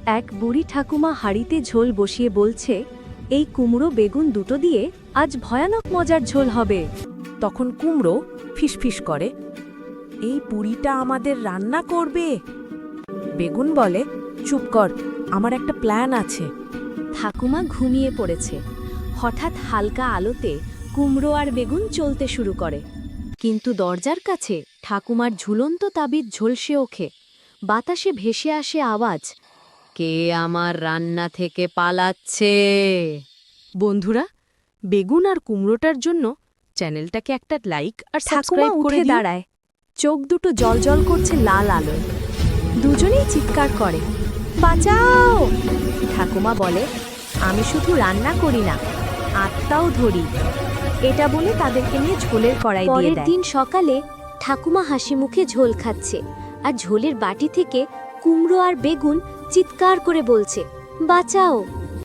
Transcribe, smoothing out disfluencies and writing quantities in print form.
এক বুড়ি ঠাকুমা হাঁড়িতে ঝোল বসিয়ে বলছে, এই কুমড়ো বেগুন দুটো দিয়ে আজ ভয়ানক মজার ঝোল হবে। তখন কুমড়ো ফিসফিস করে, এই বুড়িটা আমাদের রান্না করবে। বেগুন বলে, চুপ কর, আমার একটা প্ল্যান আছে। ঠাকুমা ঘুমিয়ে পড়েছে। হঠাৎ হালকা আলোতে কুমড়ো আর বেগুন চলতে শুরু করে, কিন্তু দরজার কাছে ঠাকুমার ঝুলন্ত তাবিজ ঝলসে ওঠে। বাতাসে ভেসে আসে আওয়াজ, কে আমার রান্না থেকে পালাচ্ছে? বন্ধুরা, বেগুন আর কুমড়োটার জন্য চ্যানেলটাকে একটা লাইক আর ঠাকুমা সাবস্ক্রাইব করে উঠে দিও। দাঁড়ায়, চোখ দুটো জলজল করছে লাল আলোয়। দুজনেই চিৎকার করে, বাঁচাও! ঠাকুমা বলে, আমি শুধু রান্না করি না, আত্মাও ধরি। এটা বলে তাদেরকে নিয়ে ঝোলের কড়াই দিয়ে দেয়। পরের দিন সকালে ঠাকুমা হাসি মুখে ঝোল খাচ্ছে, আর ঝোলের বাটি থেকে কুমড়ো আর বেগুন চিৎকার করে বলছে, বাঁচাও!